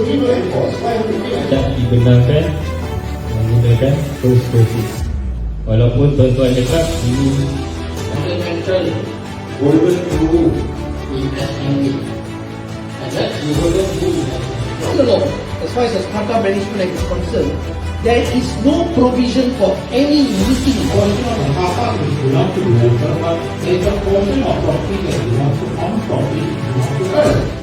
tidak dibenarkan menggunakan first basis. Walaupun tuan-tuan cakap ini fundamental golden rule in SME. And that's the golden rule. No. As far as the Strata Management Act is concerned, there is no provision for any meeting. Portion of the Hapa is belong to developer, but there's a portion of property that belongs to on-property belongs to us.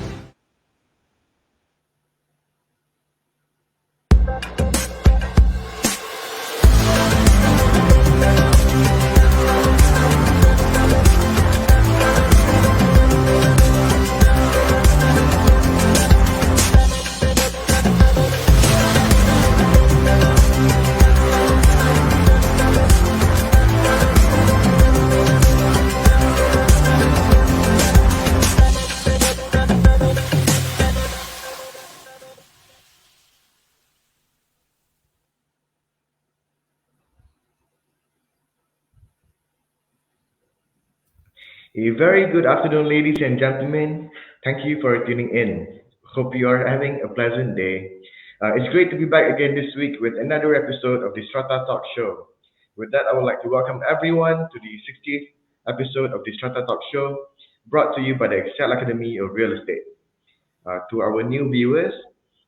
A very good afternoon, ladies and gentlemen. Thank you for tuning in. Hope you are having a pleasant day. It's great to be back again this week with another episode of the Strata Talk Show. With that, I would like to welcome everyone to the 60th episode of the Strata Talk Show, brought to you by the Excel Academy of Real Estate. To our new viewers,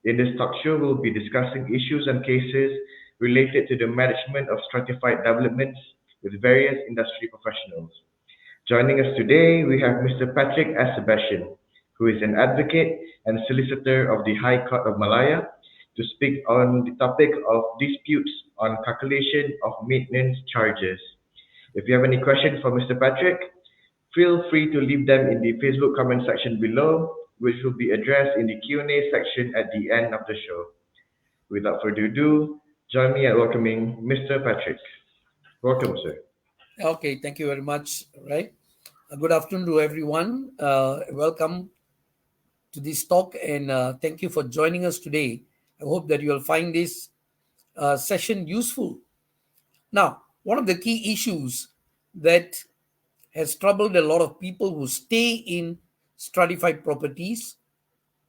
in this talk show, we'll be discussing issues and cases related to the management of stratified developments with various industry professionals. Joining us today, we have Mr. Patrick S. Sebastian, who is an advocate and solicitor of the High Court of Malaya, to speak on the topic of disputes on calculation of maintenance charges. If you have any questions for Mr. Patrick, feel free to leave them in the Facebook comment section below, which will be addressed in the Q&A section at the end of the show. Without further ado, join me at welcoming Mr. Patrick. Welcome, sir. Okay, thank you very much. Right. Good afternoon to everyone. Welcome to this talk, and thank you for joining us today. I hope that you will find this session useful. Now, one of the key issues that has troubled a lot of people who stay in stratified properties,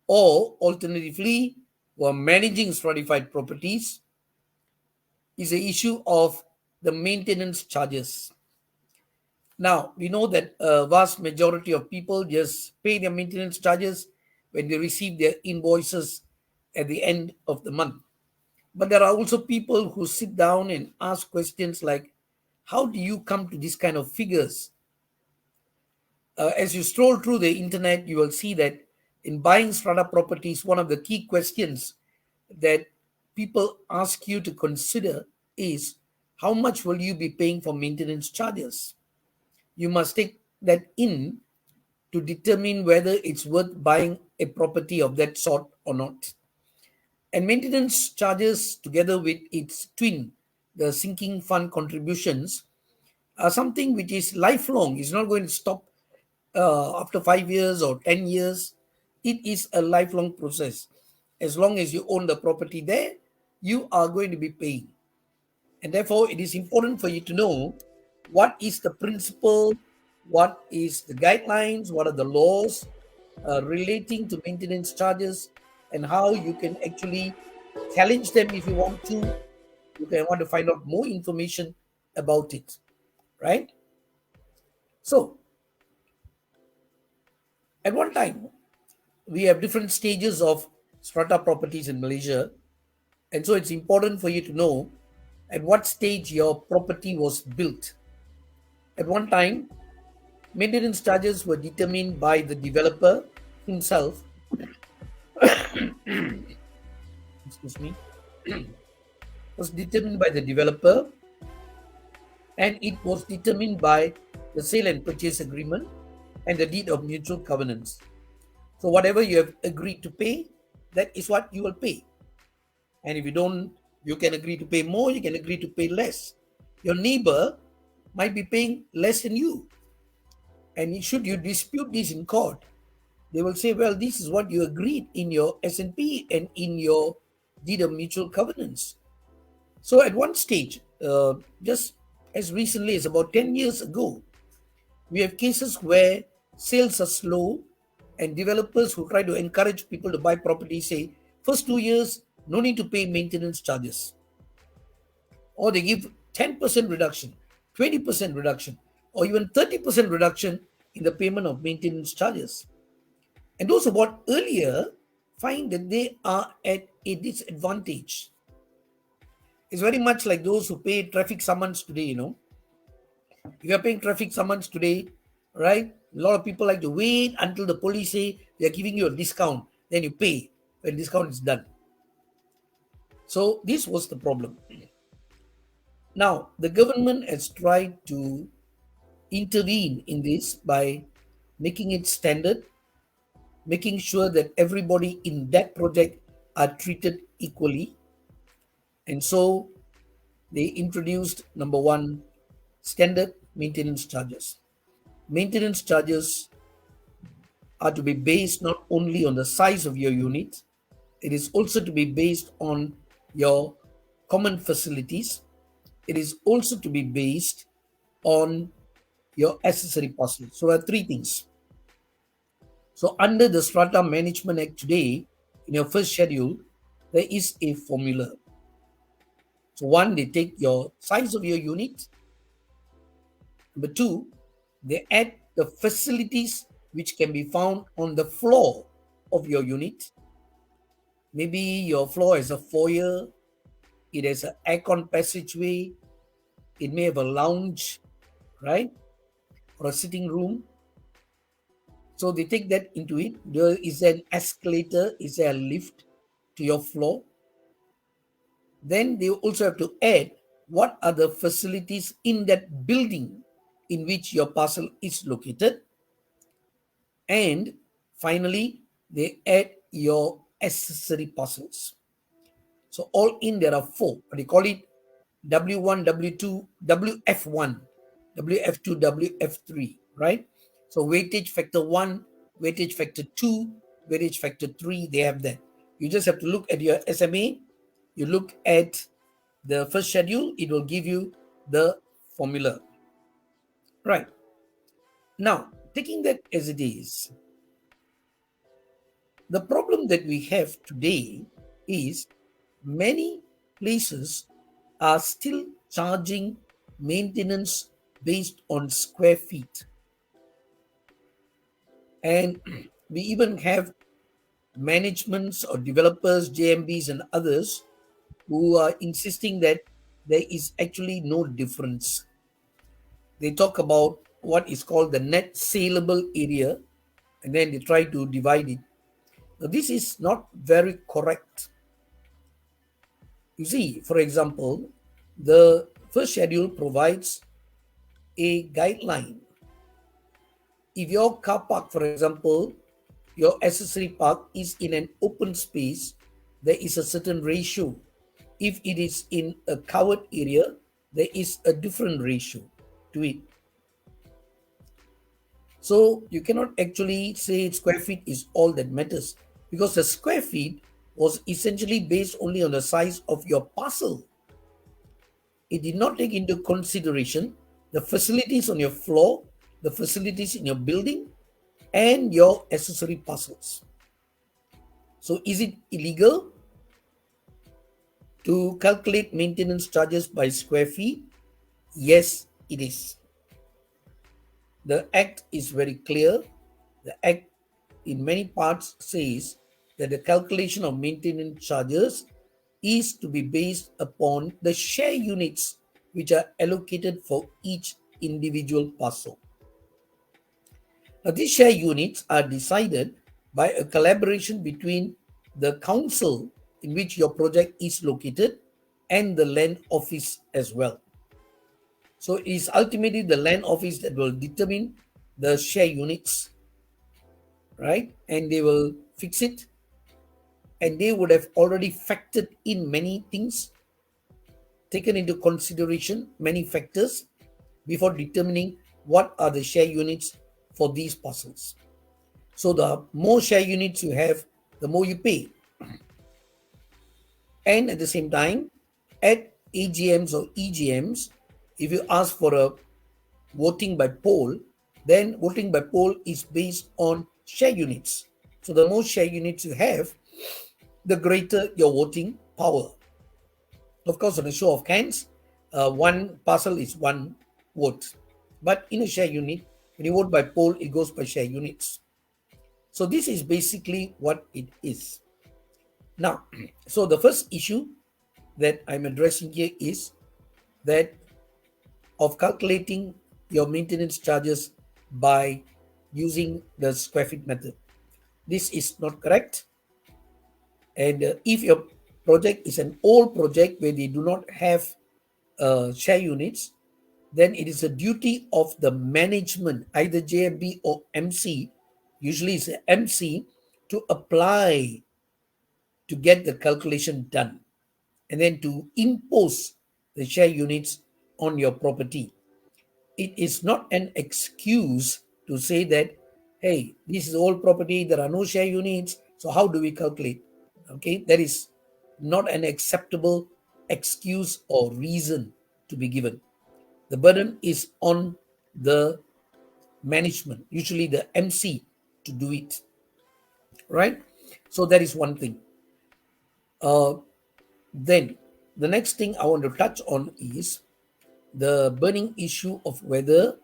or alternatively who are managing stratified properties, is the issue of the maintenance charges. Now, we know that a vast majority of people just pay their maintenance charges when they receive their invoices at the end of the month. But there are also people who sit down and ask questions like, how do you come to this kind of figures? As you stroll through the internet, you will see that in buying strata properties, one of the key questions that people ask you to consider is, how much will you be paying for maintenance charges? You must take that in to determine whether it's worth buying a property of that sort or not. And maintenance charges, together with its twin, the sinking fund contributions, are something which is lifelong. It's not going to stop after 5 years or 10 years. It is a lifelong process. As long as you own the property there, you are going to be paying. And therefore, it is important for you to know what is the principle, what is the guidelines, what are the laws relating to maintenance charges, and how you can actually challenge them if you want to. You can want to find out more information about it, right? So, at one time, we have different stages of strata properties in Malaysia. And so it's important for you to know at what stage your property was built. At one time, maintenance charges were determined by the developer himself. Excuse me. Was determined by the developer, and it was determined by the sale and purchase agreement and the deed of mutual covenants. So whatever you have agreed to pay, that is what you will pay. And if you don't, you can agree to pay more, you can agree to pay less. Your neighbor might be paying less than you. And should you dispute this in court, they will say, well, this is what you agreed in your S&P and in your deed of mutual covenants. So at one stage, just as recently as about 10 years ago, we have cases where sales are slow and developers who try to encourage people to buy property say, First 2 years, no need to pay maintenance charges. Or they give 10% reduction, 20% reduction, or even 30% reduction in the payment of maintenance charges. And those who bought earlier find that they are at a disadvantage. It's very much like those who pay traffic summons today. If you're paying traffic summons today, right? A lot of people like to wait until the police say they're giving you a discount. Then you pay when discount is done. So this was the problem. Now, the government has tried to intervene in this by making it standard, making sure that everybody in that project are treated equally. And so they introduced number one, standard maintenance charges. Maintenance charges are to be based not only on the size of your unit, it is also to be based on your common facilities. It is also to be based on your accessory parcels. So there are three things. So under the Strata Management Act today, in your first schedule, there is a formula. So one, they take your size of your unit. Number two, they add the facilities which can be found on the floor of your unit. Maybe your floor has a foyer, it has an aircon passageway, it may have a lounge, right? Or a sitting room. So they take that into it. There is an escalator, is there a lift to your floor? Then they also have to add what are the facilities in that building in which your parcel is located. And finally, they add your accessory parcels. So all in there are four. But they call it W1, W2, WF1, WF2, WF3, right? So weightage factor 1, weightage factor 2, weightage factor 3, they have that. You just have to look at your SMA, you look at the first schedule, it will give you the formula. Right. Now, taking that as it is, the problem that we have today is many places are still charging maintenance based on square feet. And we even have managements or developers, JMBs, and others who are insisting that there is actually no difference. They talk about what is called the net saleable area, and then they try to divide it. Now, this is not very correct. You see, for example, the first schedule provides a guideline. If your car park, for example, your accessory park is in an open space, there is a certain ratio. If it is in a covered area, there is a different ratio to it. So you cannot actually say square feet is all that matters, because the square feet was essentially based only on the size of your parcel. It did not take into consideration the facilities on your floor, the facilities in your building, and your accessory parcels. So is it illegal to calculate maintenance charges by square feet? Yes, it is. The Act is very clear. The Act in many parts says that the calculation of maintenance charges is to be based upon the share units which are allocated for each individual parcel. Now, these share units are decided by a collaboration between the council in which your project is located and the land office as well. So it is ultimately the land office that will determine the share units, right? And they will fix it. And they would have already factored in many things, taken into consideration many factors before determining what are the share units for these parcels. So the more share units you have, the more you pay. And at the same time, at AGMs or EGMs, if you ask for a voting by poll, then voting by poll is based on share units. So the more share units you have, the greater your voting power. Of course, on a show of hands, one parcel is one vote. But in a share unit, when you vote by poll, it goes by share units. So this is basically what it is. Now, so the first issue that I'm addressing here is that of calculating your maintenance charges by using the square feet method. This is not correct. And if your project is an old project where they do not have share units, then it is a duty of the management, either JMB or MC, usually it's a MC, to apply to get the calculation done and then to impose the share units on your property. It is not an excuse to say that, hey, this is old property, there are no share units, so how do we calculate? Okay, that is not an acceptable excuse or reason to be given. The burden is on the management, usually the MC, to do it. Right? So that is one thing. Then the next thing I want to touch on is the burning issue of whether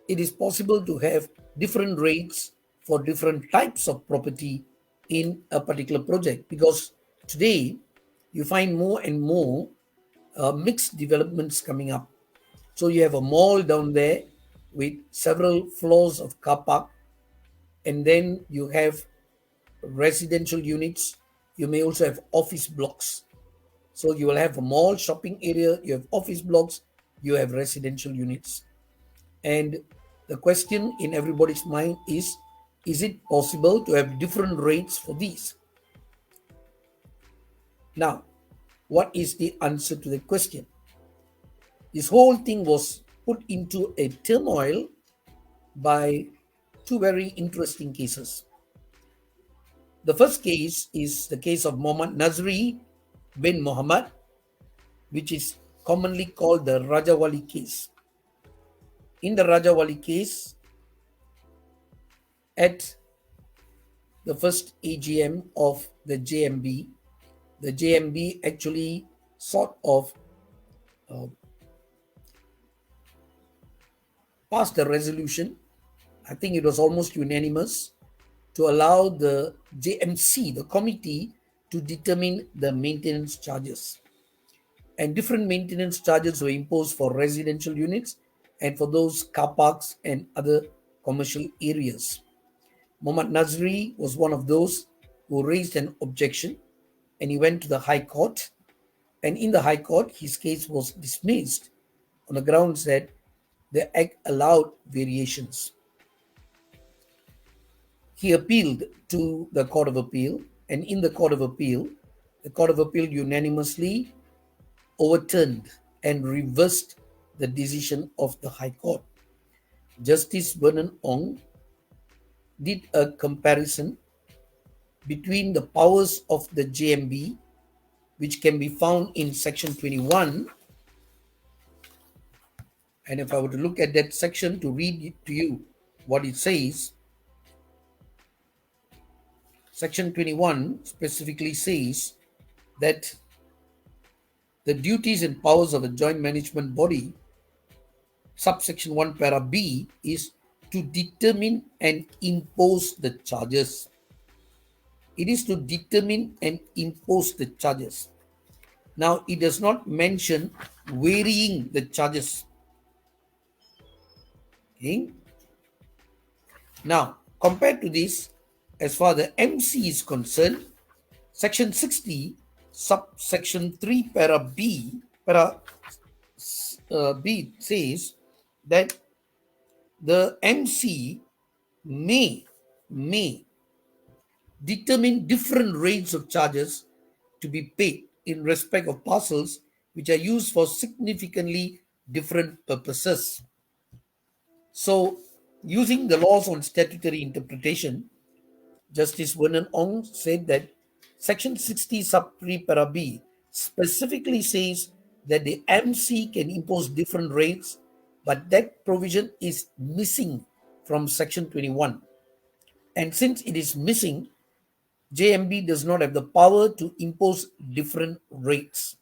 it is possible to have different rates for different types of property in a particular project, because today you find more and more mixed developments coming up. So you have a mall down there with several floors of car park, and then you have residential units. You may also have office blocks. So you will have a mall shopping area, you have office blocks, you have residential units. And the question in everybody's mind is it possible to have different rates for these? Now, what is the answer to the question? This whole thing was put into a turmoil by two very interesting cases. The first case is the case of Muhammad Nazri bin Muhammad, which is commonly called the Rajawali case. In the Rajawali case, at the first AGM of the JMB actually sort of passed a resolution. I think it was almost unanimous to allow the JMC, the committee, to determine the maintenance charges. And different maintenance charges were imposed for residential units and for those car parks and other commercial areas. Muhammad Nazri was one of those who raised an objection, and he went to the High Court. And in the High Court, his case was dismissed on the grounds that the Act allowed variations. He appealed to the Court of Appeal, and in the Court of Appeal, the Court of Appeal unanimously overturned and reversed the decision of the High Court. Justice Vernon Ong did a comparison between the powers of the JMB, which can be found in section 21. And if I were to look at that section to read it to you, what it says, section 21 specifically says that the duties and powers of a joint management body, subsection 1 para B, is to determine and impose the charges. It is to determine and impose the charges. Now, it does not mention varying the charges. Okay? Now, compared to this, as far as the MC is concerned, section 60, subsection 3 para B, B says that the MC may determine different rates of charges to be paid in respect of parcels which are used for significantly different purposes. So, using the laws on statutory interpretation, Justice Vernon Ong said that Section 60 sub 3 para B specifically says that the MC can impose different rates, but that provision is missing from Section 21. And since it is missing, JMB does not have the power to impose different rates.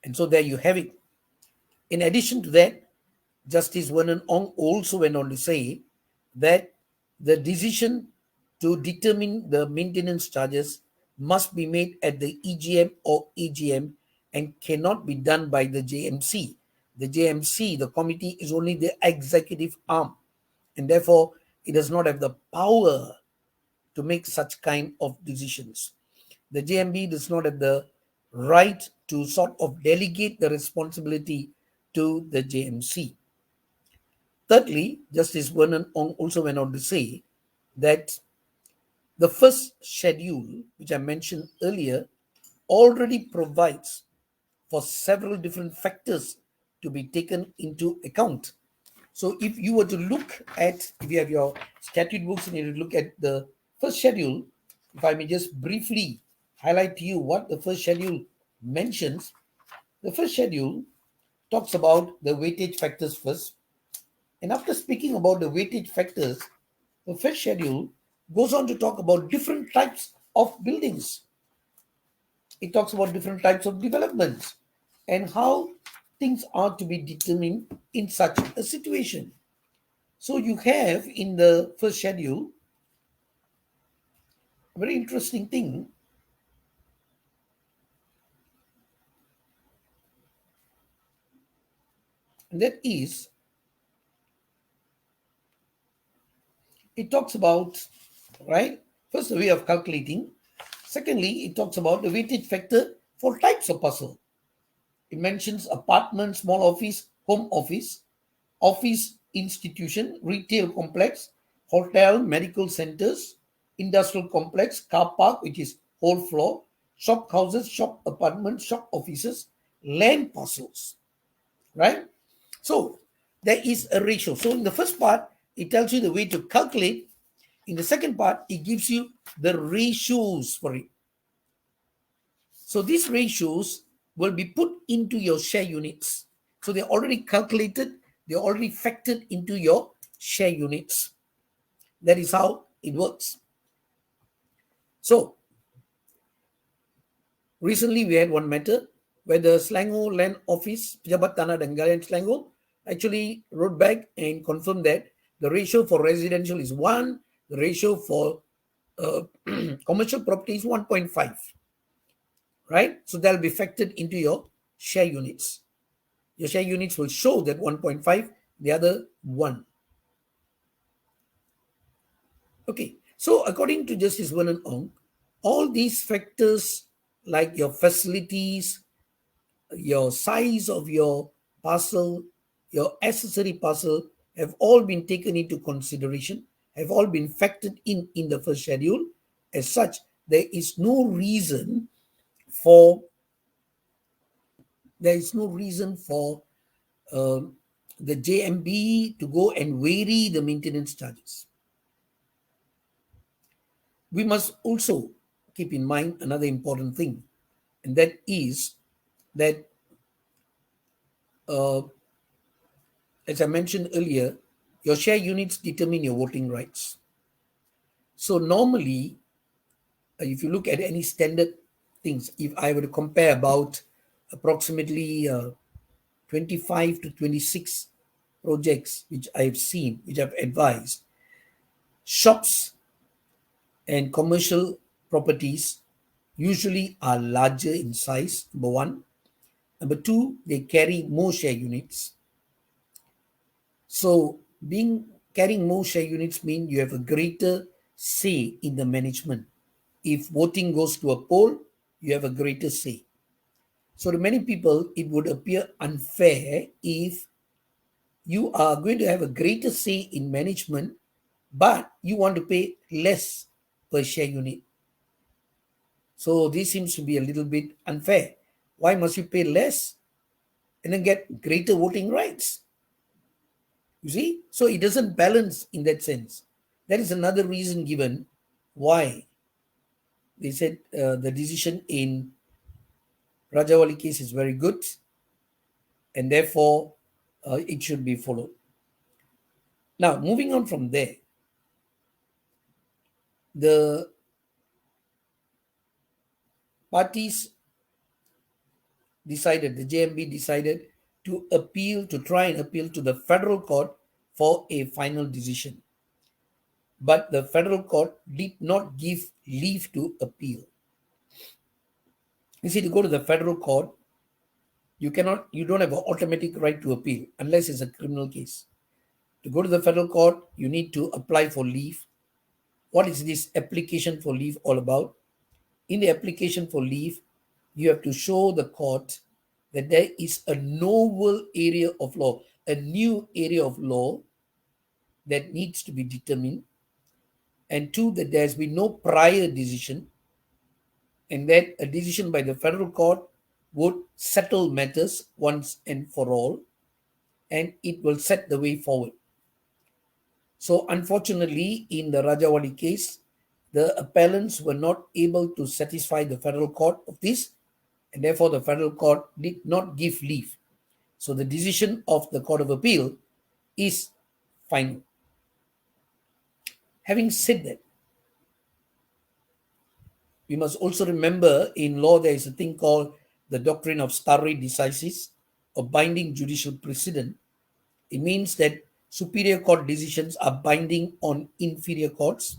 And so there you have it. In addition to that, Justice Vernon Ong also went on to say that the decision to determine the maintenance charges must be made at the EGM or AGM and cannot be done by the JMC. The JMC, the committee, is only the executive arm, and therefore it does not have the power to make such kind of decisions. The JMB does not have the right to sort of delegate the responsibility to the JMC. Thirdly, Justice Vernon Ong also went on to say that the first schedule, which I mentioned earlier, already provides for several different factors to be taken into account. So if you were to look at, if you have your statute books and you look at the first schedule, if I may just briefly highlight to you what the first schedule mentions. The first schedule talks about the weightage factors first. And after speaking about the weightage factors, the first schedule goes on to talk about different types of buildings. It talks about different types of developments and how things are to be determined in such a situation. So you have in the first schedule a very interesting thing, and that is it talks about, right, first the way of calculating. Secondly, it talks about the weightage factor for types of parcel. It mentions apartment, small office, home office, office institution, retail complex, hotel, medical centers, industrial complex, car park, which is whole floor, shop houses, shop apartments, shop offices, land parcels, right? So there is a ratio. So in the first part, it tells you the way to calculate. In the second part, it gives you the ratios for it. So these ratios will be put into your share units. So they're already calculated, they're already factored into your share units. That is how it works. So recently we had one matter where the Selangor Land Office, Pejabat Tanah dan Galian Selangor, actually wrote back and confirmed that the ratio for residential is 1, the ratio for commercial property is 1.5. Right? So that'll be factored into your share units. Your share units will show that 1.5, the other 1. Okay, so according to Justice Vernon Ong, all these factors like your facilities, your size of your parcel, your accessory parcel have all been taken into consideration, have all been factored in the first schedule. As such, there is no reason for the JMB to go and vary the maintenance charges. We must also keep in mind another important thing, and that is that, as I mentioned earlier, your share units determine your voting rights. So normally, if you look at any standard things, if I were to compare about approximately 25 to 26 projects which I've seen, which I've advised, shops and commercial properties usually are larger in size, number one. Number two, they carry more share units. So carrying more share units mean you have a greater say in the management. If voting goes to a poll, you have a greater say. So to many people, it would appear unfair if you are going to have a greater say in management, but you want to pay less per share unit. So this seems to be a little bit unfair. Why must you pay less and then get greater voting rights? You see? So it doesn't balance in that sense. That is another reason given why they said the decision in Rajawali case is very good and therefore it should be followed. Now, moving on from there, the parties decided, the JMB decided to appeal, to try and appeal to the federal court for a final decision. But the federal court did not give leave to appeal. You see, to go to the federal court, you don't have an automatic right to appeal unless it's a criminal case. To go to the federal court, you need to apply for leave. What is this application for leave all about? In the application for leave, you have to show the court that there is a novel area of law, a new area of law that needs to be determined, and two, that there has been no prior decision, and that a decision by the federal court would settle matters once and for all, and it will set the way forward. So, unfortunately, in the Rajawali case, the appellants were not able to satisfy the federal court of this, and therefore the federal court did not give leave. So, the decision of the Court of Appeal is final. Having said that, we must also remember in law there is a thing called the doctrine of stare decisis, or binding judicial precedent. It means that superior court decisions are binding on inferior courts.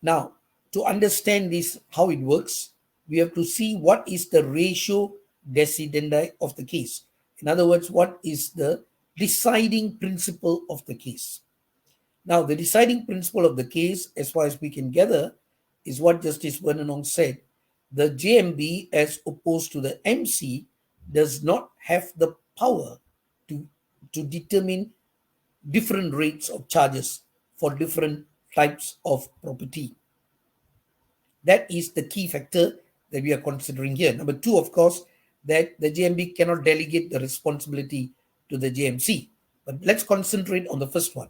Now, to understand this, how it works, we have to see what is the ratio decidendi of the case. In other words, what is the deciding principle of the case. Now, the deciding principle of the case, as far as we can gather, is what Justice Vernonong said. The JMB, as opposed to the MC, does not have the power to determine different rates of charges for different types of property. That is the key factor that we are considering here. Number two, of course, that the JMB cannot delegate the responsibility to the JMC. But let's concentrate on the first one,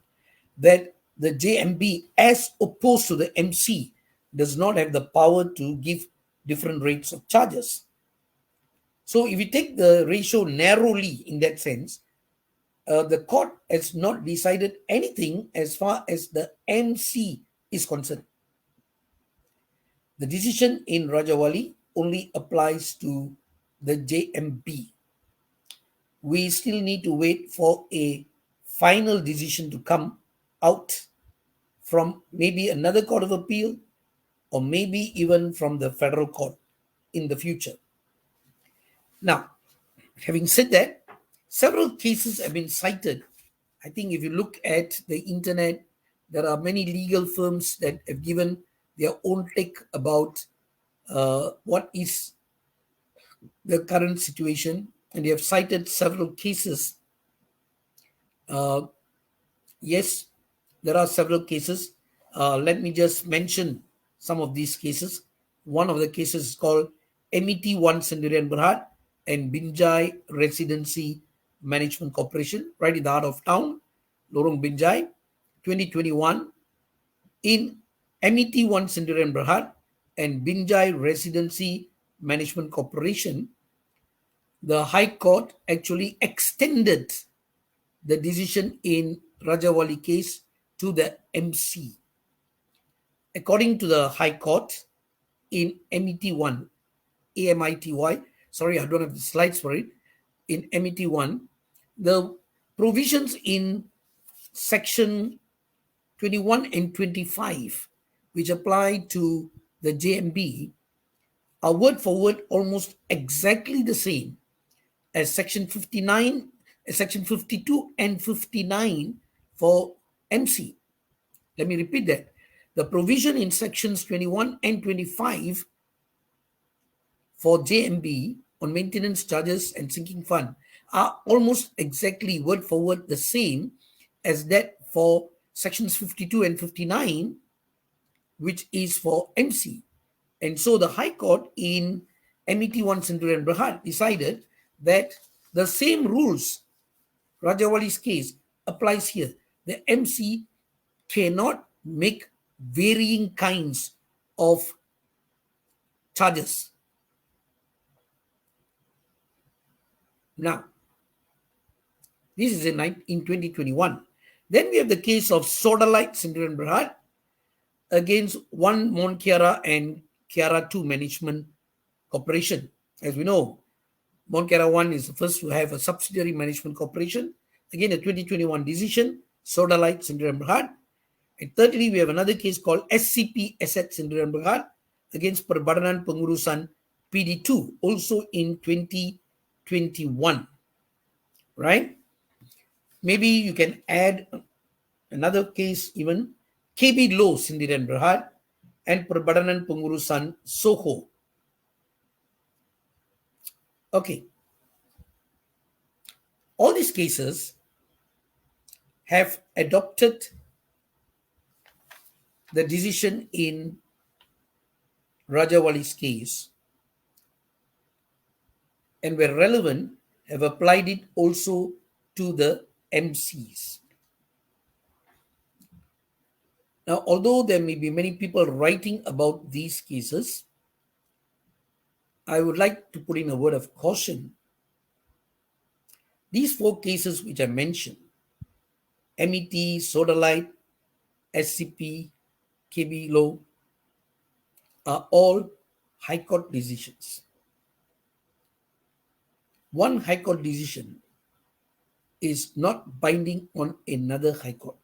that the JMB, as opposed to the MC, does not have the power to give different rates of charges. So if we take the ratio narrowly in that sense, the court has not decided anything as far as the MC is concerned. The decision in Rajawali only applies to the JMB. We still need to wait for a final decision to come out from maybe another court of appeal, or maybe even from the federal court in the future. Now, having said that, several cases have been cited. I think if you look at the internet, there are many legal firms that have given their own take about what is the current situation, and they have cited several cases. Yes, there are several cases. Let me just mention some of these cases. One of the cases is called MET1 Sendirian Berhad and Binjai Residency Management Corporation, right in the heart of town, Lorong Binjai, 2021. In MET1 Sendirian Berhad and Binjai Residency Management Corporation, the High Court actually extended the decision in Rajawali case to the MC. According to the High Court, in MET1, AMITY, sorry, I don't have the slides for it, in MET1, the provisions in section 21 and 25, which apply to the JMB, are word for word almost exactly the same as section 59, section 52 and 59 for MC. Let me repeat that. The provision in sections 21 and 25 for JMB on maintenance charges and sinking fund are almost exactly word for word the same as that for sections 52 and 59, which is for MC. And so the High Court in MET1 Sendirian Berhad decided that the same rules, Rajawali's case, applies here. The MC cannot make varying kinds of charges. Now, this is in 2021. Then we have the case of Sodalite Sendirian Berhad, against One Mont Kiara and Kiara 2 Management Corporation. As we know, Mont Kiara 1 is the first to have a subsidiary management corporation. Again, a 2021 decision, Sodalite Sdn Bhd. And thirdly, we have another case called SCP Assets Sdn Bhd against Perbadanan Pengurusan PD2, also in 2021. Right? Maybe you can add another case even, KB Low Sdn Bhd and Perbadanan Pengurusan Soho. Okay. All these cases have adopted the decision in Rajawali's case and where relevant have applied it also to the MCs. Now, although there may be many people writing about these cases, I would like to put in a word of caution. These 4 cases which I mentioned, MET, Sodalite, SCP, KB Low, are all High Court decisions. One High Court decision is not binding on another High Court.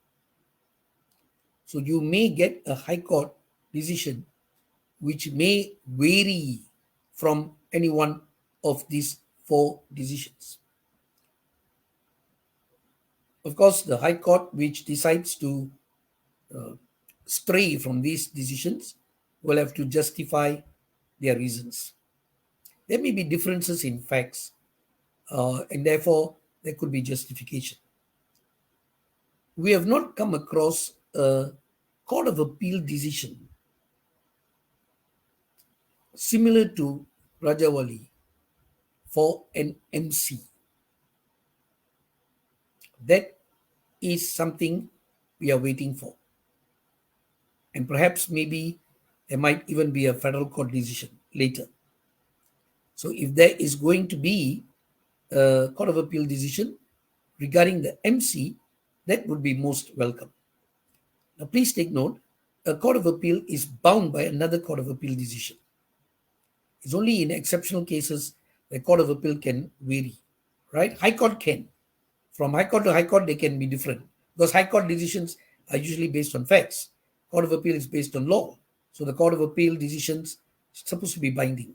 So you may get a High Court decision which may vary from any one of these 4 decisions. Of course, the High Court which decides to stray from these decisions will have to justify their reasons. There may be differences in facts, and therefore there could be justification. We have not come across a Court of Appeal decision similar to Rajawali for an MC. That is something we are waiting for. And perhaps maybe there might even be a federal court decision later. So if there is going to be a Court of Appeal decision regarding the MC, that would be most welcome. Now please take note, a Court of Appeal is bound by another Court of Appeal decision. It's only in exceptional cases the Court of Appeal can vary, right? High Court can. From High Court to High Court, they can be different because High Court decisions are usually based on facts. Court of Appeal is based on law. So the Court of Appeal decisions are supposed to be binding.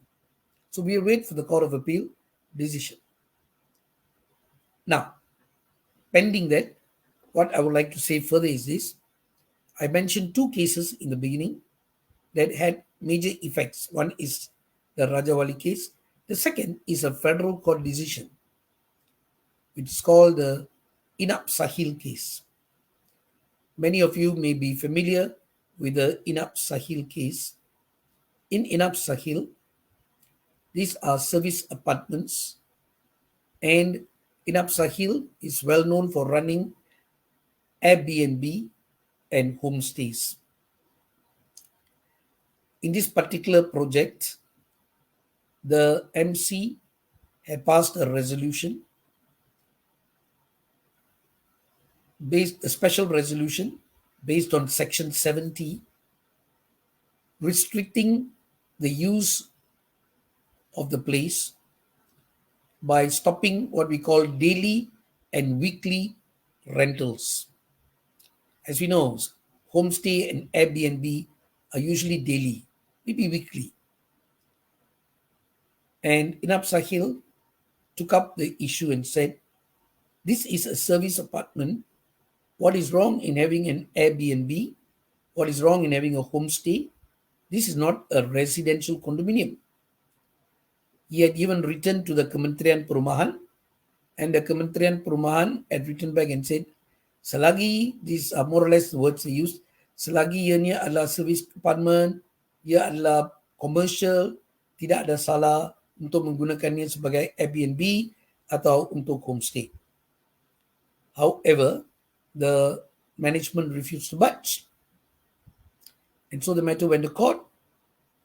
So we wait for the Court of Appeal decision. Now, pending that, what I would like to say further is this. I mentioned 2 cases in the beginning that had major effects. One is the Rajawali case. The second is a federal court decision, which is called the Inap Sahil case. Many of you may be familiar with the Inap Sahil case. In Inap Sahil, these are service apartments, and Inap Sahil is well known for running Airbnb and homestays. In this particular project, the MC had passed a resolution, a special resolution based on Section 70, restricting the use of the place by stopping what we call daily and weekly rentals. As we know, homestay and Airbnb are usually daily, maybe weekly. And Inap Sahil took up the issue and said, this is a service apartment. What is wrong in having an Airbnb? What is wrong in having a homestay? This is not a residential condominium. He had even written to the Kementerian Perumahan, and the Kementerian Perumahan had written back and said, selagi, these are more or less the words they used, selagi ianya adalah service apartment, ia adalah commercial, tidak ada salah untuk menggunakannya sebagai Airbnb atau untuk homestay. However, the management refused to budge. And so the matter went to court,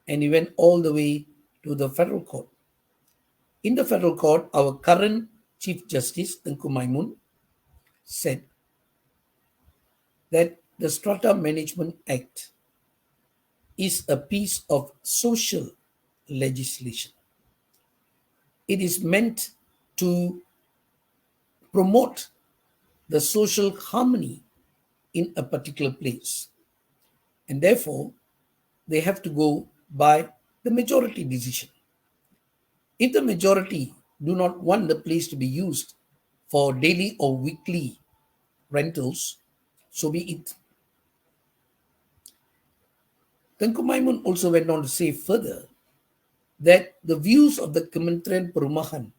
and it went all the way to the federal court. In the federal court, our current Chief Justice, Tengku Maimun, said that the Strata Management Act is a piece of social legislation. It is meant to promote the social harmony in a particular place. And therefore, they have to go by the majority decision. If the majority do not want the place to be used for daily or weekly rentals, so be it. Tengku Maimun also went on to say further that the views of the Kementerian Perumahan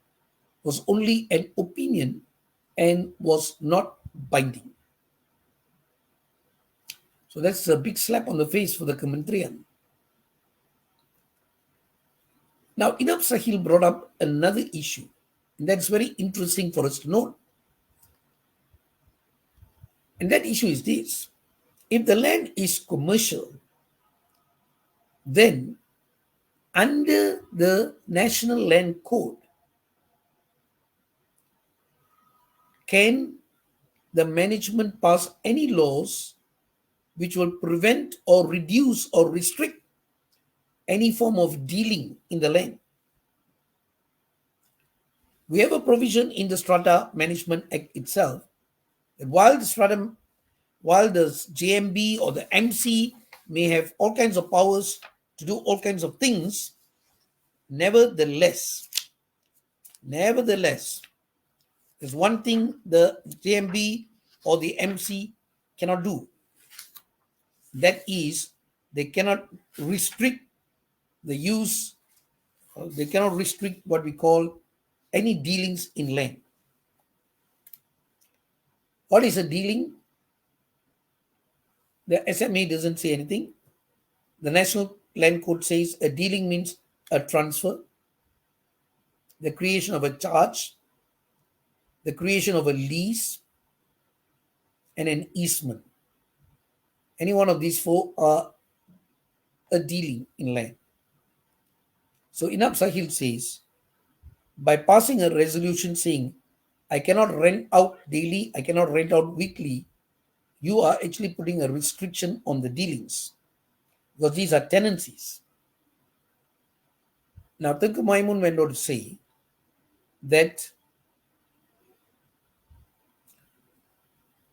was only an opinion and was not binding. So that's a big slap on the face for the Kementerian. Now, Inab Sahil brought up another issue, and that's very interesting for us to note. And that issue is this: if the land is commercial, then under the National Land Code, can the management pass any laws which will prevent or reduce or restrict any form of dealing in the land? We have a provision in the Strata Management Act itself that while the JMB or the MC may have all kinds of powers to do all kinds of things, nevertheless, there's one thing the JMB or the MC cannot do. That is, they cannot restrict the use, they cannot restrict what we call any dealings in land. What is a dealing? The SMA doesn't say anything. The National Land Code says a dealing means a transfer, the creation of a charge, the creation of a lease, and an easement. Any one of these four are a dealing in land. So Inab Sahil says, by passing a resolution saying, I cannot rent out daily, I cannot rent out weekly, you are actually putting a restriction on the dealings because these are tenancies. Now, Tengku Maimun went on to say that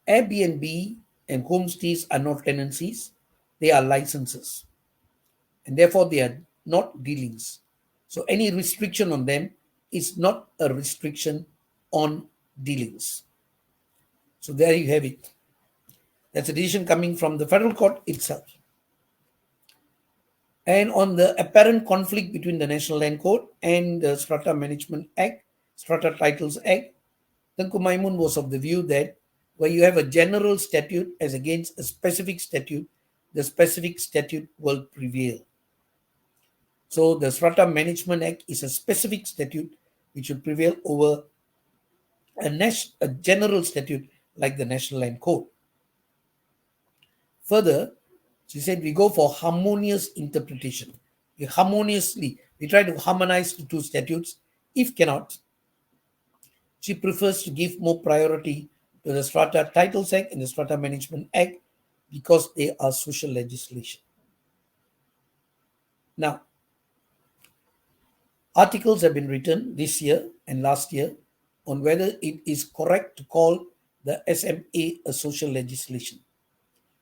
Airbnb and homestays are not tenancies, they are licenses. And therefore, they are not dealings. So, any restriction on them is not a restriction on dealings. So, there you have it. That's a decision coming from the federal court itself. And on the apparent conflict between the National Land Code and the Strata Management Act, Strata Titles Act, Tengku Maimun was of the view that where you have a general statute as against a specific statute, the specific statute will prevail. So the Strata Management Act is a specific statute which will prevail over a general statute like the National Land Code. Further, she said we go for harmonious interpretation. We try to harmonize the two statutes. If cannot, she prefers to give more priority to the Strata Titles Act and the Strata Management Act because they are social legislation. Now, articles have been written this year and last year on whether it is correct to call the SMA a social legislation.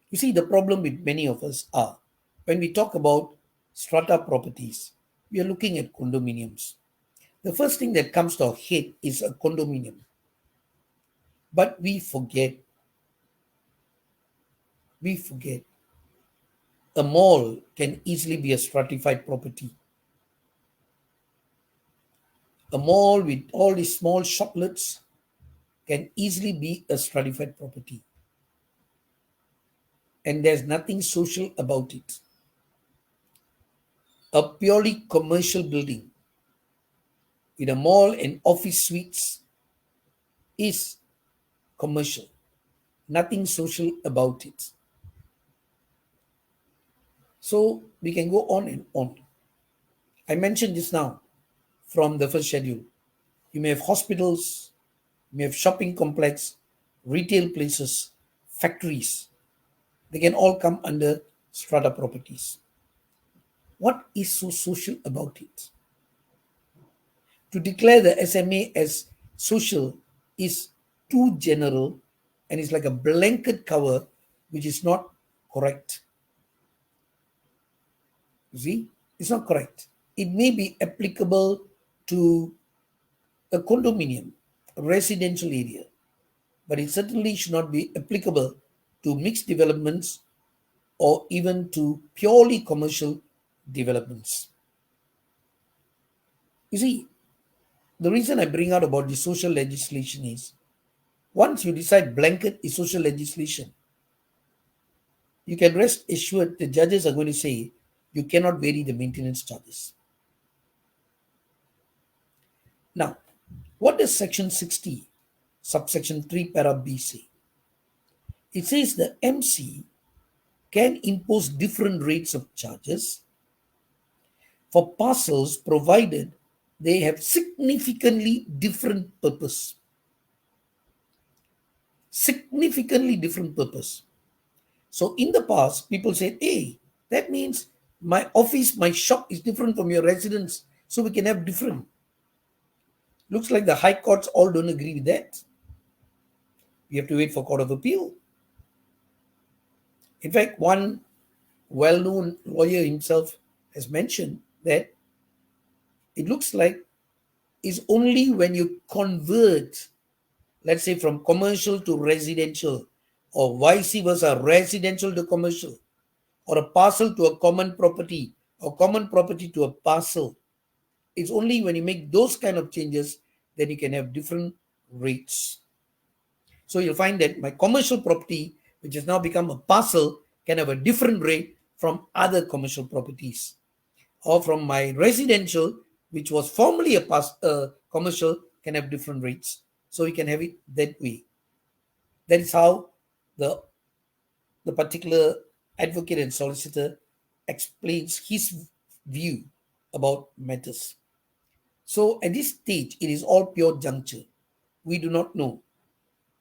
You see, the problem with many of us are when we talk about strata properties, we are looking at condominiums. The first thing that comes to our head is a condominium. But we forget a mall can easily be a stratified property. A mall with all these small shoplets can easily be a stratified property. And there's nothing social about it. A purely commercial building with a mall and office suites is commercial. Nothing social about it. So we can go on and on. I mentioned this now from the first schedule. You may have hospitals, you may have shopping complex, retail places, factories. They can all come under strata properties. What is so social about it? To declare the SMA as social is too general and is like a blanket cover, which is not correct. You see, it's not correct. It may be applicable to a condominium, a residential area, but it certainly should not be applicable to mixed developments or even to purely commercial developments. You see, the reason I bring out about the social legislation is once you decide blanket is social legislation, you can rest assured the judges are going to say you cannot vary the maintenance charges. Now, what does section 60, subsection 3, para B say? It says the MC can impose different rates of charges for parcels provided they have significantly different purpose. Significantly different purpose. So in the past, people said, hey, that means my office, my shop is different from your residence, so we can have different. Looks like the high courts all don't agree with that. We have to wait for Court of Appeal. In fact, one well-known lawyer himself has mentioned that it looks like it's only when you convert, let's say from commercial to residential, or vice versa, residential to commercial, or a parcel to a common property, or common property to a parcel. It's only when you make those kind of changes that you can have different rates. So you'll find that my commercial property, which has now become a parcel, can have a different rate from other commercial properties. Or from my residential, which was formerly a commercial, can have different rates. So you can have it that way. That is how the particular advocate and solicitor explains his view about matters. So at this stage, it is all pure juncture. We do not know.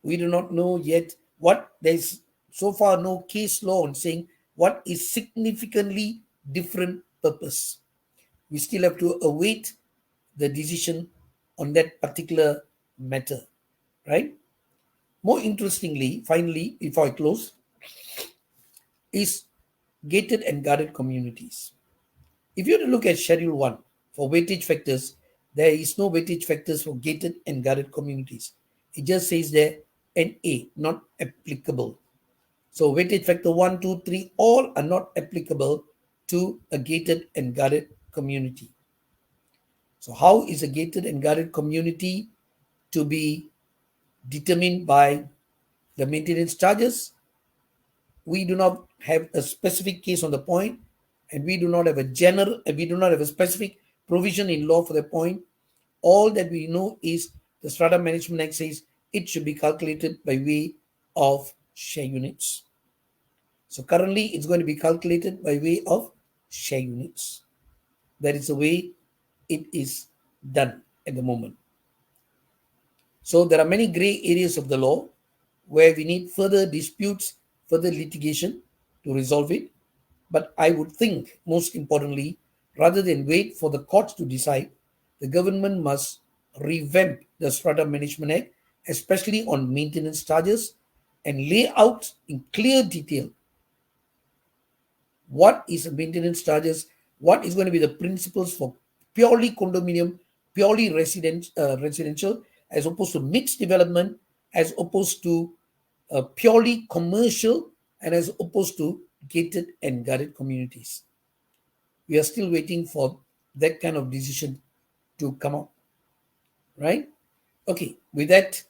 We do not know yet what there is so far no case law on saying what is significantly different purpose. We still have to await the decision on that particular matter, right? More interestingly, finally, before I close, is gated and guarded communities. If you were to look at Schedule 1 for weightage factors, there is no weightage factors for gated and guarded communities. It just says there NA, not applicable. So weightage factor 1, 2, 3, all are not applicable to a gated and guarded community. So how is a gated and guarded community to be determined by the maintenance charges? We do not have a specific case on the point, and we do not have a specific provision in law for the point. All that we know is the Strata Management Act says it should be calculated by way of share units. So currently it's going to be calculated by way of share units. That is the way it is done at the moment. So there are many gray areas of the law where we need further disputes, further litigation to resolve it. But I would think, most importantly, rather than wait for the courts to decide, the government must revamp the Strata Management Act, especially on maintenance charges, and lay out in clear detail what is maintenance charges, what is going to be the principles for purely condominium, purely residential, as opposed to mixed development, as opposed to purely commercial, and as opposed to gated and guarded communities. We are still waiting for that kind of decision to come out, right? Okay, with that,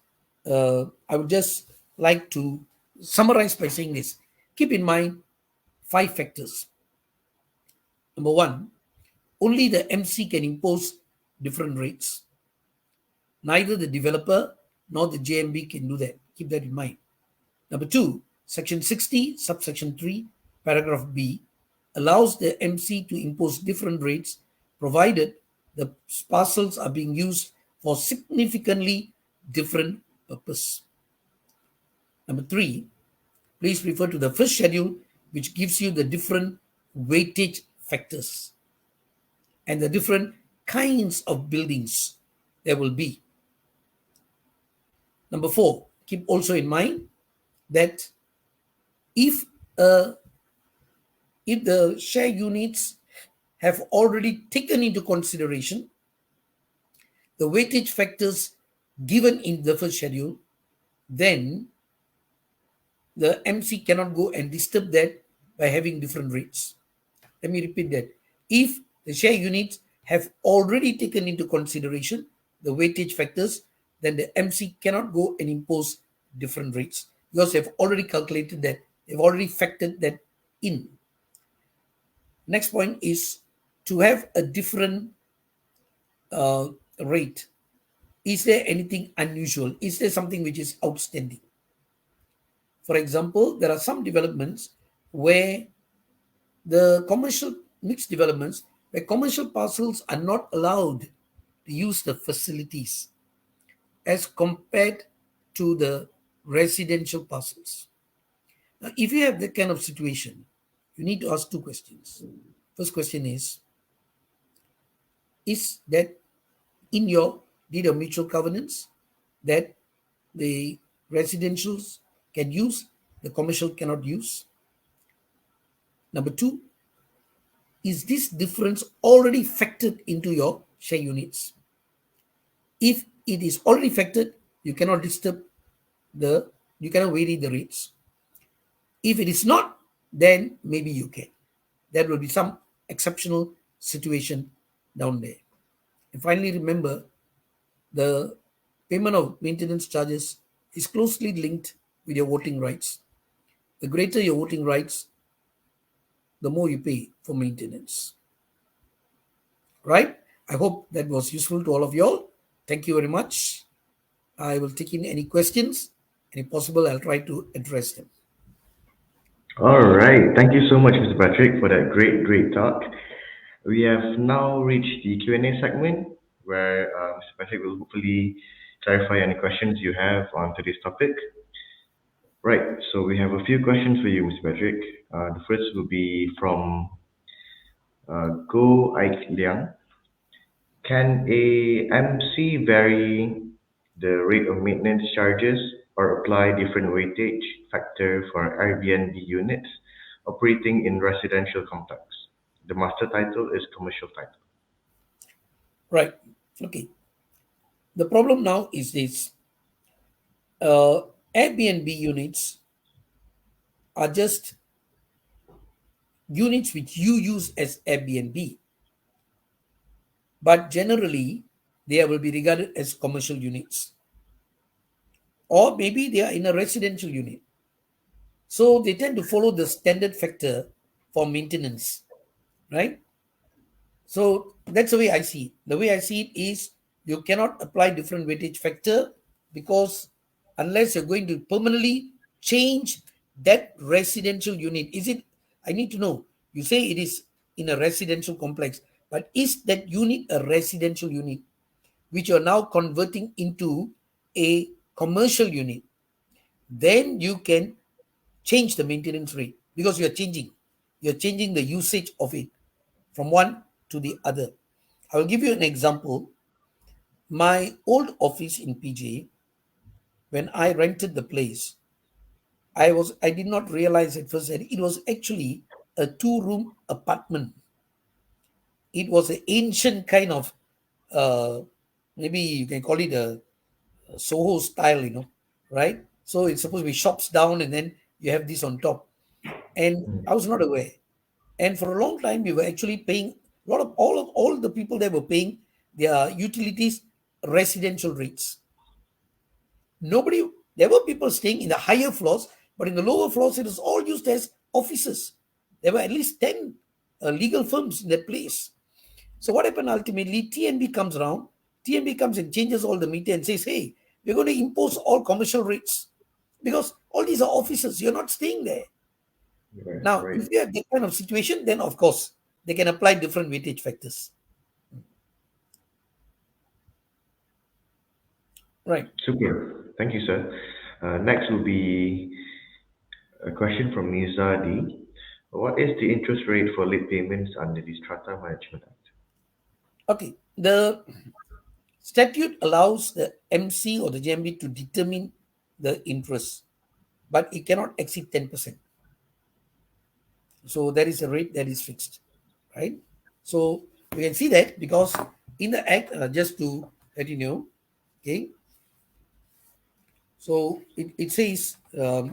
I would just like to summarize by saying this. Keep in mind 5 factors. Number 1, only the MC can impose different rates. Neither the developer nor the JMB can do that. Keep that in mind. Number 2, Section 60, subsection 3, paragraph B, allows the MC to impose different rates provided the parcels are being used for significantly different purpose. Number 3, please refer to the first schedule, which gives you the different weightage factors. and the different kinds of buildings there will be. Number four, keep also in mind that if uh, if the share units have already taken into consideration the weightage factors given in the first schedule, then the MC cannot go and disturb that by having different rates. Let me repeat that. If the share units have already taken into consideration the weightage factors, then the MC cannot go and impose different rates because they've already calculated that, they've already factored that in. Next point is to have a different uh, rate. Is there anything unusual? Is there something which is outstanding? For example, there are some developments where the commercial mixed developments where commercial parcels are not allowed to use the facilities as compared to the residential parcels. Now, if you have that kind of situation, you need to ask two questions. First question is that in your deed of mutual covenants that the residentials can use, the commercial cannot use? Number two, is this difference already factored into your share units? If it is already factored, you cannot disturb you cannot vary the rates. If it is not, then maybe you can. There will be some exceptional situation down there. And finally, remember the payment of maintenance charges is closely linked with your voting rights. The greater your voting rights, the more you pay for maintenance. Right? I hope that was useful to all of you all. Thank you very much. I will take in any questions, and if possible, I'll try to address them. All right. Thank you so much, Mr. Patrick, for that great talk. We have now reached the Q&A segment where Mr. Patrick will hopefully clarify any questions you have on today's topic. Right. So we have a few questions for you, Mr. Patrick. The first will be from Go Ike Liang. Can a MC vary the rate of maintenance charges or apply different weightage factor for Airbnb units operating in residential complex? The master title is commercial title. Right. Okay. The problem now is this. Airbnb units are just units which you use as Airbnb, but generally they will be regarded as commercial units, or maybe they are in a residential unit. So they tend to follow the standard factor for maintenance, right? So that's the way I see it. The way I see it is you cannot apply different weightage factor because unless you're going to permanently change that residential unit, is it? I need to know. You say it is in a residential complex, but is that unit a residential unit which you're now converting into a commercial unit? Then you can change the maintenance rate because you're changing the usage of it from one to the other. I will give you an example. My old office in PJ, when I rented the place, I did not realize at first that it was actually a two-room apartment. It was an ancient kind of uh, maybe you can call it a Soho style, right? So it's supposed to be shops down and then you have this on top. And I was not aware. And for a long time, we were actually paying a lot of all the people that were paying their utilities residential rates. Nobody, there were people staying in the higher floors, but in the lower floors, it was all used as offices. There were at least 10 legal firms in that place. So what happened ultimately? TNB comes around. TNB comes and changes all the meter and says, hey, we're going to impose all commercial rates because all these are offices. You're not staying there. Now, Right. if you have that kind of situation, then of course they can apply different weightage factors. Right. Super. Thank you, sir. Next will be a question from Miza D. What is the interest rate for late payments under the Strata Management Act? Okay, the statute allows the MC or the JMB to determine the interest, but it cannot exceed 10%. So there is a rate that is fixed, right? So we can see that because in the act, just to let you know, okay, so it says, if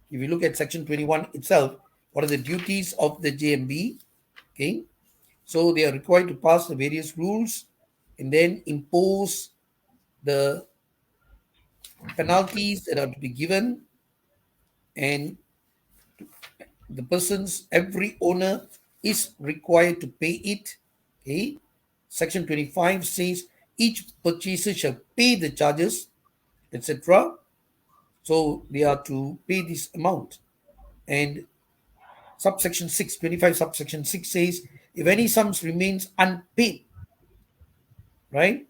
you look at section 21 itself, what are the duties of the JMB? Okay, so they are required to pass the various rules and then impose the penalties that are to be given, and the persons, every owner is required to pay it. Okay, section 25 says each purchaser shall pay the charges, etc. So they are to pay this amount. And subsection 6, 25 subsection 6 says if any sums remains unpaid, right,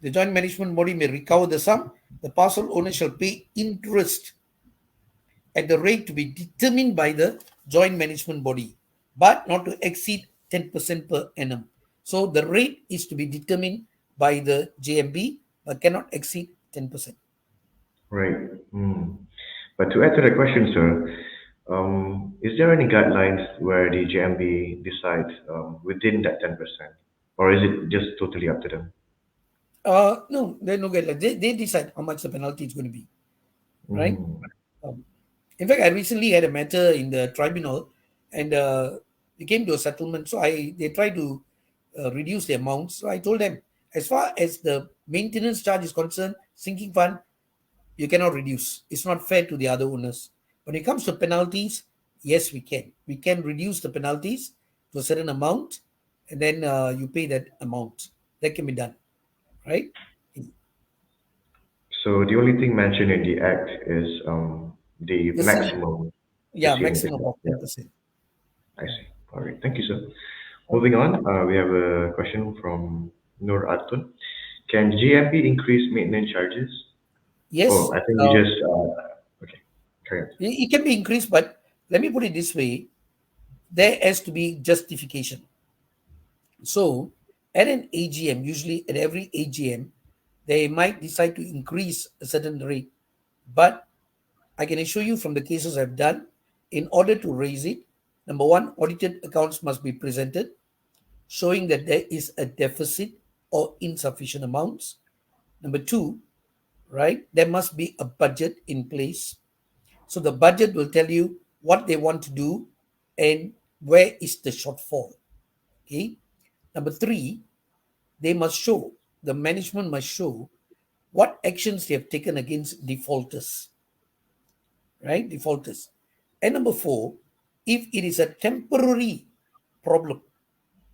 the joint management body may recover the sum. The parcel owner shall pay interest at the rate to be determined by the joint management body, but not to exceed 10% per annum. So the rate is to be determined by the JMB, but cannot exceed 10%. Right. But to add to the question, sir, is there any guidelines where the JMB decides within that 10%? Or is it just totally up to them? No, there's no guidelines. They decide how much the penalty is going to be, right? Mm. Um, in fact, I recently had a matter in the tribunal, and we came to a settlement. So they tried to reduce the amount. So I told them, as far as the maintenance charge is concerned, sinking fund, you cannot reduce. It's not fair to the other owners. When it comes to penalties, yes, we can. We can reduce the penalties to a certain amount, and then you pay that amount. That can be done, right? So the only thing mentioned in the act is the The ceiling, maximum, the yeah, ceiling maximum limit. of Yeah, 10%. I see. All right. Thank you, sir. Moving on, we have a question from Nur Atun. Can GMB increase maintenance charges? Oh, Yes, I think you just, okay, carry on. it can be increased, but let me put it this way: there has to be justification. So, at an AGM, usually at every AGM, they might decide to increase a certain rate. But I can assure you from the cases I've done, in order to raise it, number one, audited accounts must be presented, showing that there is a deficit or insufficient amounts. Number two, right, there must be a budget in place. So the budget will tell you what they want to do and where is the shortfall. Okay. Number three, they must show, the management must show what actions they have taken against defaulters, right? Defaulters. And number four, if it is a temporary problem,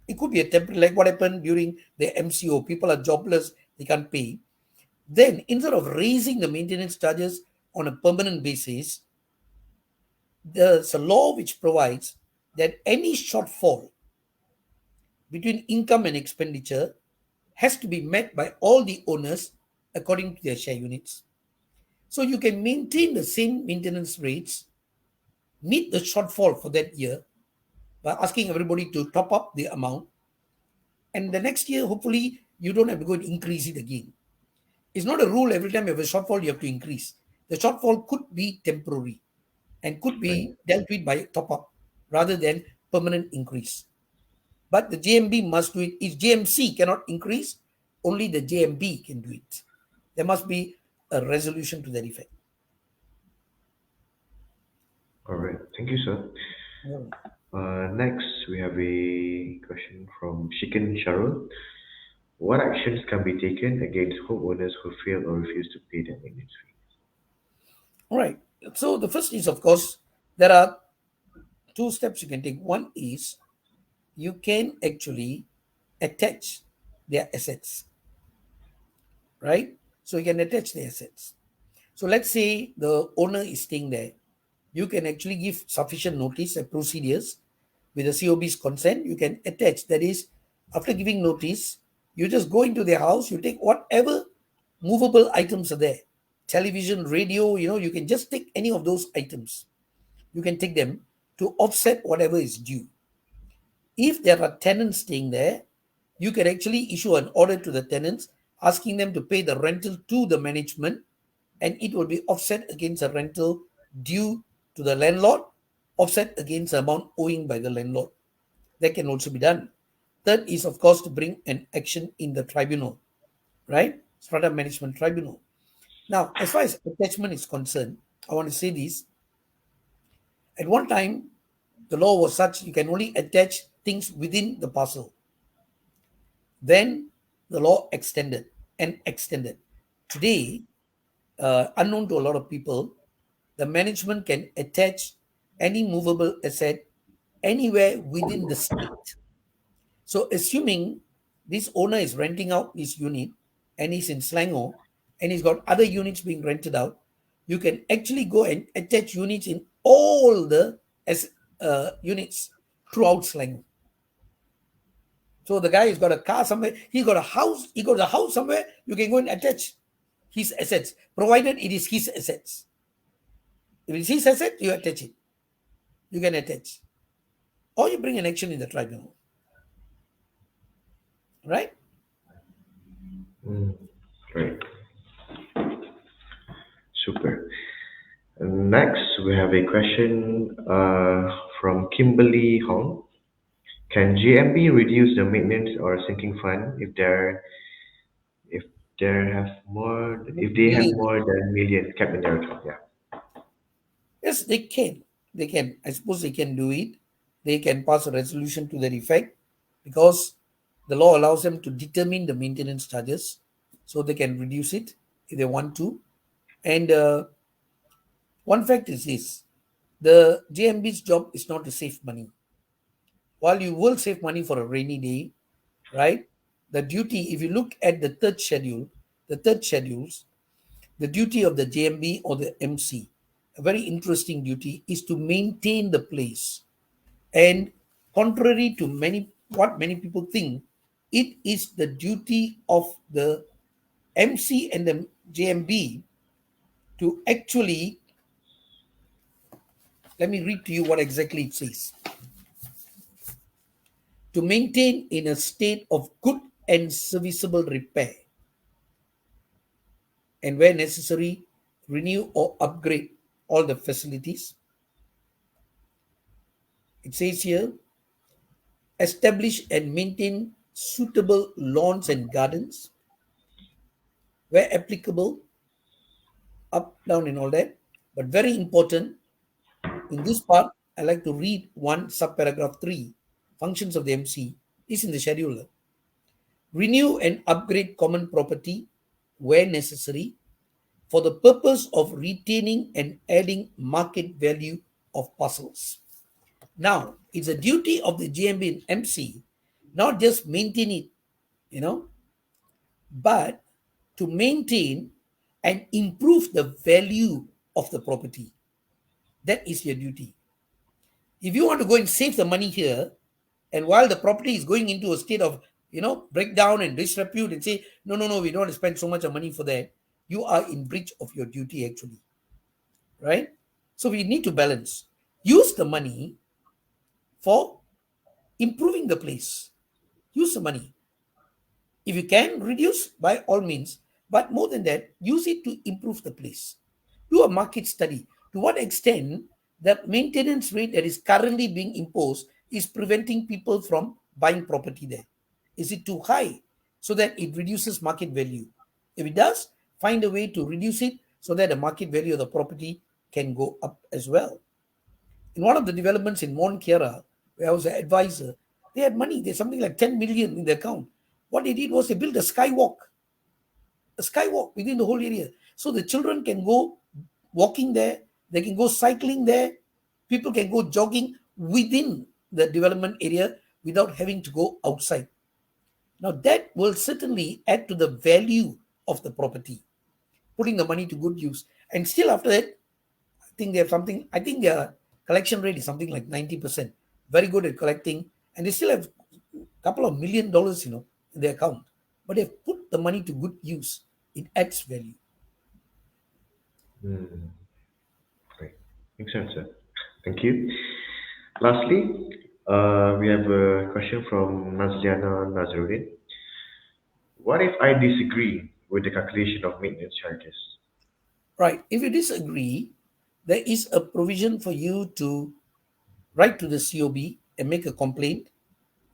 it could be a temporary, like what happened during the MCO, people are jobless, they can't pay. Then instead of raising the maintenance charges on a permanent basis, there's a law which provides that any shortfall between income and expenditure has to be met by all the owners according to their share units. So you can maintain the same maintenance rates, meet the shortfall for that year by asking everybody to top up the amount, and the next year, hopefully, you don't have to go and increase it again. It's not a rule every time you have a shortfall, you have to increase. The shortfall could be temporary and could Right. be dealt with by top up rather than permanent increase. But the JMB must do it. If JMC cannot increase, only the JMB can do it. There must be a resolution to that effect. All right. Thank you, sir. Next, we have a question from Shikin Sharul. What actions can be taken against homeowners who fail or refuse to pay their maintenance fee? All right. So the first is, of course, there are two steps you can take. One is you can actually attach their assets, right? So you can attach the assets. So let's say the owner is staying there. You can actually give sufficient notice and procedures with the COB's consent. You can attach. That is, after giving notice, you just go into their house, you take whatever movable items are there. Television, radio, you can just take any of those items. You can take them to offset whatever is due. If there are tenants staying there, you can actually issue an order to the tenants asking them to pay the rental to the management, and it will be offset against the rental due to the landlord, offset against the amount owing by the landlord. That can also be done. Third is, of course, to bring an action in the tribunal, right? Strata Management Tribunal. Now, as far as attachment is concerned, I want to say this. At one time, the law was such you can only attach things within the parcel. Then the law extended and extended. Today, unknown to a lot of people, the management can attach any movable asset anywhere within the state. So, assuming this owner is renting out his unit and he's in Selangor and he's got other units being rented out, you can actually go and attach units in all the units throughout Selangor. So the guy has got a car somewhere, he got a house, he got a house somewhere, you can go and attach his assets, provided it is his assets. If it's his asset, you attach it. You can attach. Or you bring an action in the tribunal. Right? Mm, great. Super. Next, we have a question from Kimberly Hong. Can GMB reduce the maintenance or sinking fund if they have Million. more than million kept in their account? Yeah. Yes, they can. They can. I suppose they can do it. They can pass a resolution to that effect because the law allows them to determine the maintenance charges so they can reduce it if they want to. And one fact is this: the JMB's job is not to save money. While you will save money for a rainy day, right? The duty, if you look at the third schedules, the duty of the JMB or the MC, a very interesting duty, is to maintain the place. And contrary to many people think, it is the duty of the MC and the JMB to actually, let me read to you what exactly it says, to maintain in a state of good and serviceable repair, and where necessary, renew or upgrade all the facilities. It says here, establish and maintain suitable lawns and gardens where applicable, up, down, and all that. But very important, in this part, I like to read one subparagraph 3. Functions of the MC is in the schedule. Renew and upgrade common property where necessary for the purpose of retaining and adding market value of parcels. Now, it's a duty of the GMB and MC not just maintain it, you know, but to maintain and improve the value of the property. That is your duty. If you want to go and save the money here, and while the property is going into a state of, breakdown and disrepute and say, no, no, no, we don't want to spend so much of money for that, you are in breach of your duty actually, right? So we need to balance. Use the money for improving the place. Use the money. If you can reduce, by all means, but more than that, use it to improve the place. Do a market study. To what extent the maintenance rate that is currently being imposed is preventing people from buying property there? Is it too high so that it reduces market value? If it does, find a way to reduce it so that the market value of the property can go up as well. In one of the developments in Mont Kiara, where I was an advisor, they had money. There's something like 10 million in the account. What they did was they built a skywalk within the whole area. So the children can go walking there, they can go cycling there, people can go jogging within the development area without having to go outside. Now that will certainly add to the value of the property, putting the money to good use. And still after that, I think their collection rate is something like 90%. Very good at collecting. And they still have a couple of $1 million, in their account. But they've put the money to good use. It adds value. Great. Makes sense, sir. Thank you. Lastly, We have a question from Nazliana Nazruddin. What if I disagree with the calculation of maintenance charges? Right. If you disagree, there is a provision for you to write to the COB and make a complaint,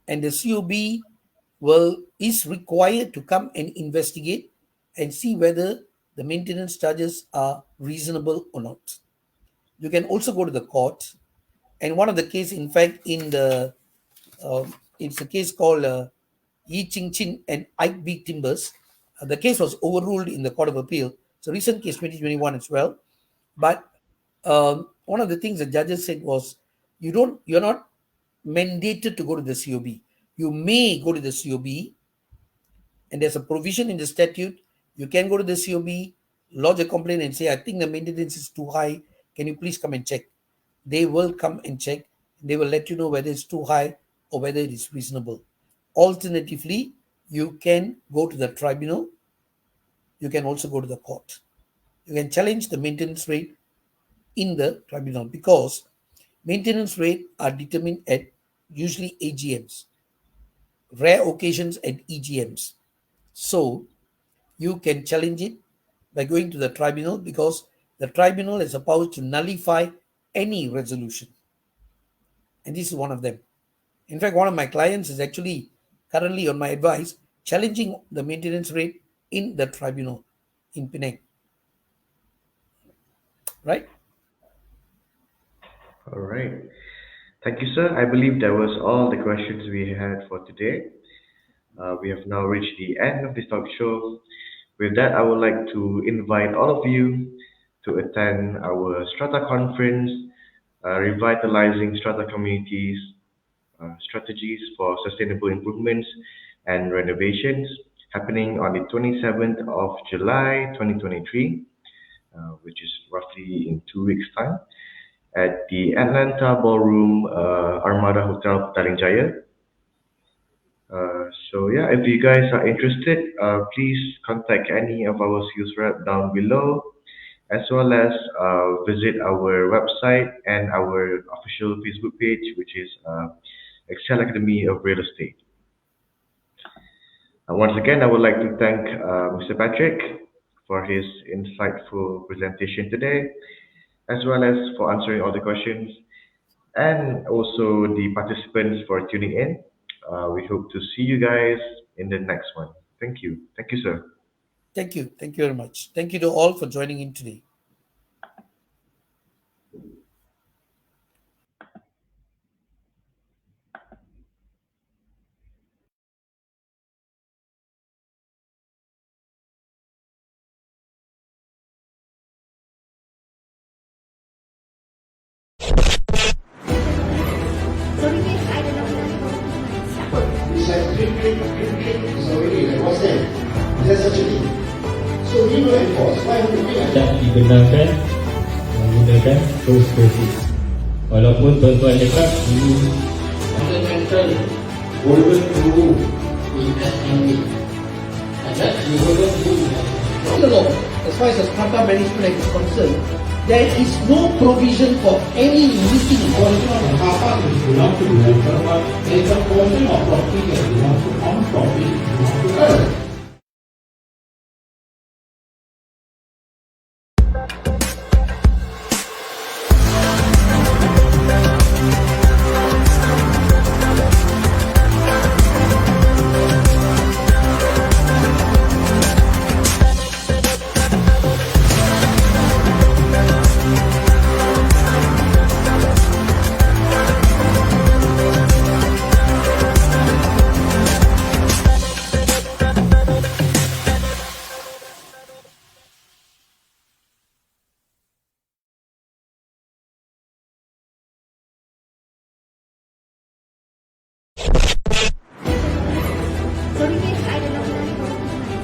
and the COB is required to come and investigate and see whether the maintenance charges are reasonable or not. You can also go to the court, and one of the case, in fact, in the it's a case called Yi Ching Chin and Ike B. Timbers. The case was overruled in the Court of Appeal. It's a recent case, 2021 as well. But one of the things the judges said was, you're not mandated to go to the COB. You may go to the COB, and there's a provision in the statute. You can go to the COB, lodge a complaint, and say, I think the maintenance is too high. Can you please come and check? They will come and check. They will let you know whether it's too high or whether it is reasonable. Alternatively, you can go to the tribunal. You can also go to the court. You can challenge the maintenance rate in the tribunal, because maintenance rate are determined at usually AGMs, rare occasions at EGMs. So you can challenge it by going to the tribunal, because the tribunal has the power to nullify any resolution. And this is one of them. In fact, one of my clients is actually currently, on my advice, challenging the maintenance rate in the tribunal in Penang. Right? All right. Thank you, sir. I believe that was all the questions we had for today. We have now reached the end of this talk show. With that, I would like to invite all of you to attend our Strata conference, Revitalizing Strata Communities, Strategies for Sustainable Improvements and Renovations, happening on the 27th of July 2023, which is roughly in 2 weeks' time, at the Atlanta Ballroom Armada Hotel Petaling Jaya. So yeah, if you guys are interested, please contact any of our sales rep down below, as well as visit our website and our official Facebook page, which is Excel Academy of Real Estate. Once again, I would like to thank Mr. Patrick for his insightful presentation today, as well as for answering all the questions, and also the participants for tuning in. We hope to see you guys in the next one. Thank you. Thank you, sir. Thank you. Thank you very much. Thank you to all for joining in today. Sorry guys, I don't know siapa. It's like it's already like what's that? Is that such a thing? So we will enforce 500 million. Tidak dibenarkan menggunakan first basis. Walaupun tuan-tuan cakap ini fundamental golden rule in SME. And that's the golden rule. In the law, as far as the Strata Management Act is concerned, there is no provision for any meeting. Portion of the car park which belong to developer, but there is a portion of property that belongs to on property belongs to us. Sorry guys, I don't know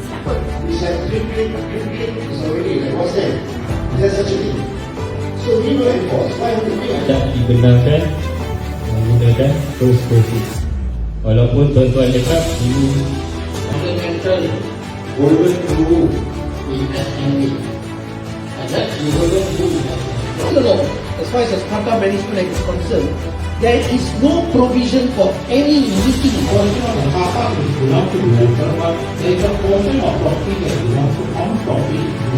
siapa. It's like it's already like what's that? Is that such a thing? So we will enforce 500 million. Tidak dibenarkan menggunakan first basis. Walaupun tuan-tuan cakap ini fundamental golden rule in SME. And that's the golden rule. In the law, as far as the Strata Management Act is concerned, there is no provision for any meeting. Portion of the car park which belongs to developer, but there is a portion of property that belongs to common property